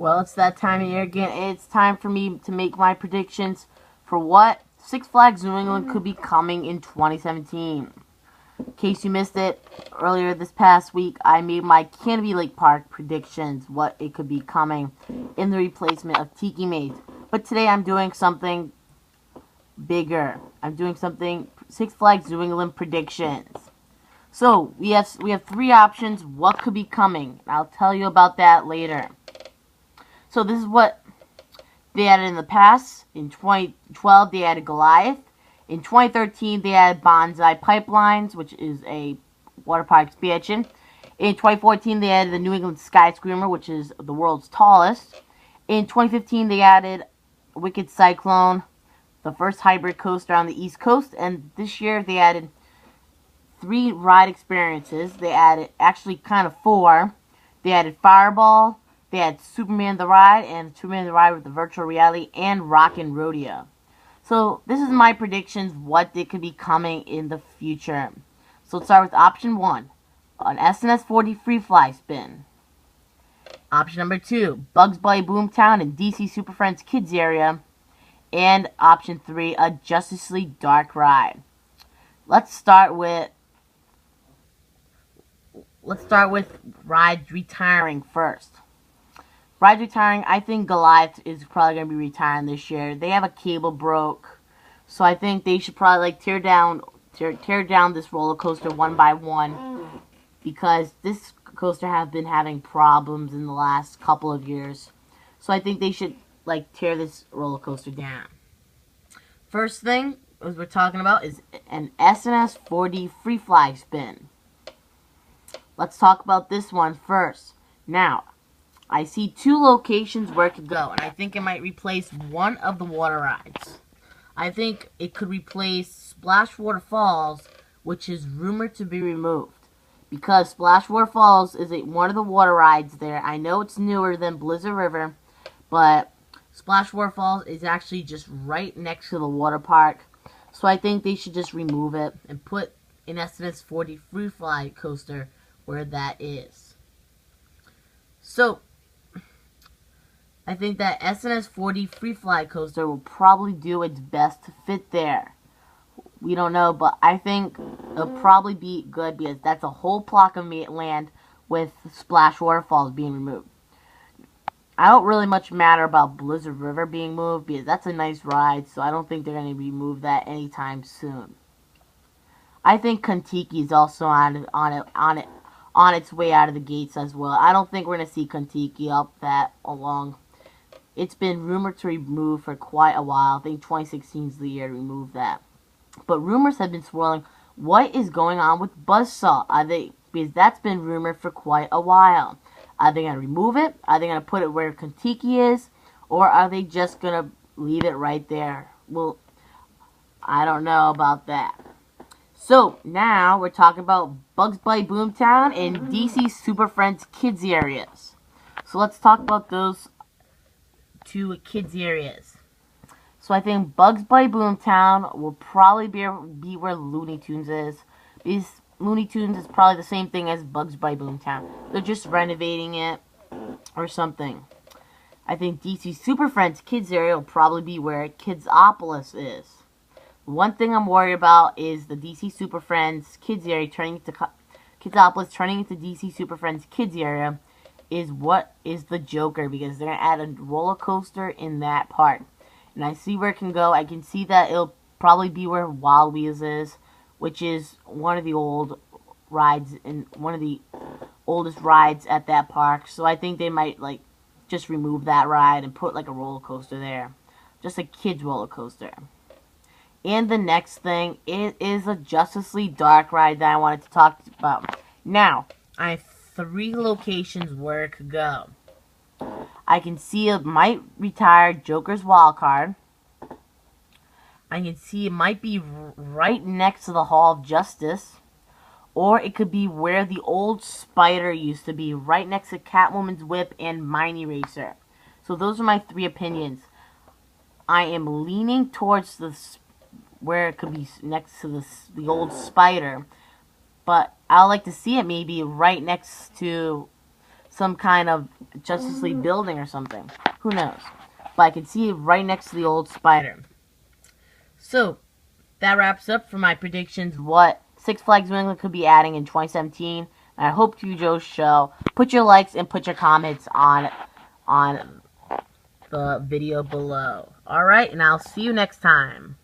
Well, it's that time of year again. It's time for me to make my predictions for what Six Flags New England could be coming in 2017. In case you missed it, earlier this past week, I made my Canopy Lake Park predictions, what it could be coming in the replacement of Tiki Maze. But today I'm doing something bigger. I'm doing something Six Flags New England predictions. So, we have three options, what could be coming. I'll tell you about that later. So this is what they added in the past. In 2012, they added Goliath. In 2013, they added Bonsai Pipelines, which is a water park expansion. In 2014, they added the New England Sky Screamer, which is the world's tallest. In 2015, they added Wicked Cyclone, the first hybrid coaster on the East Coast. And this year, they added 3 ride experiences. They added, actually kind of 4. They added Fireball. They had Superman the Ride and Superman the Ride with the virtual reality and Rockin' Rodeo. So this is my predictions what they could be coming in the future. So let's start with option 1, an S&S 40 Free Fly Spin. Option number 2, Bugs Bunny Boomtown and DC Super Friends Kids Area. And option 3, a Justice League Dark Ride. Let's start with rides retiring first. Rides retiring, I think Goliath is probably going to be retiring this year. They have a cable broke, so I think they should probably tear down this roller coaster one by one, because this coaster has been having problems in the last couple of years. So I think they should tear this roller coaster down. First thing as we're talking about is an S&S 4D Free Fly Spin. Let's talk about this one first. Now, I see 2 locations where it could go, and I think it might replace one of the water rides. I think it could replace Splashwater Falls, which is rumored to be removed, because Splashwater Falls is one of the water rides there. I know it's newer than Blizzard River, but Splashwater Falls is actually just right next to the water park, so I think they should just remove it and put an S&S 40 Free Fly coaster where that is. So, I think that S&S 40 Free Fly coaster will probably do its best to fit there. We don't know, but I think it'll probably be good because that's a whole block of land with Splashwater Falls being removed. I don't really much matter about Blizzard River being moved because that's a nice ride, so I don't think they're going to remove that anytime soon. I think Kontiki is also on its way out of the gates as well. I don't think we're going to see Kontiki up that along. It's been rumored to remove for quite a while. I think 2016 is the year to remove that. But rumors have been swirling. What is going on with Buzzsaw? Because that's been rumored for quite a while. Are they going to remove it? Are they going to put it where Kontiki is? Or are they just going to leave it right there? Well, I don't know about that. So, now we're talking about Bugs Bunny Boomtown and DC Super Friends Kids areas. So let's talk about those 2 kids areas. So I think Bugs Bunny Boomtown will probably be where Looney Tunes is. Because Looney Tunes is probably the same thing as Bugs Bunny Boomtown. They're just renovating it or something. I think DC Super Friends Kids area will probably be where Kidsopolis is. One thing I'm worried about is the DC Super Friends Kids area turning into Kidsopolis turning into DC Super Friends Kids area is what is the Joker, because they're going to add a roller coaster in that part. And I see where it can go. I can see that it'll probably be where Wild Wheels is, which is one of the old rides and one of the oldest rides at that park. So I think they might just remove that ride and put a roller coaster there. Just a kids roller coaster. And the next thing, it is a Justice League Dark Ride that I wanted to talk about. Now, I have 3 locations where it could go. I can see it might retire Joker's Wild Card. I can see it might be right next to the Hall of Justice. Or it could be where the old Spider used to be, right next to Catwoman's Whip and Mini Racer. So those are my 3 opinions. I am leaning towards where it could be next to the old Spider. But I would like to see it maybe right next to some kind of Justice League building or something. Who knows? But I can see it right next to the old spider. So, that wraps up for my predictions of what Six Flags New England could be adding in 2017. And I hope you enjoyed the show. Put your likes and put your comments on the video below. Alright, and I'll see you next time.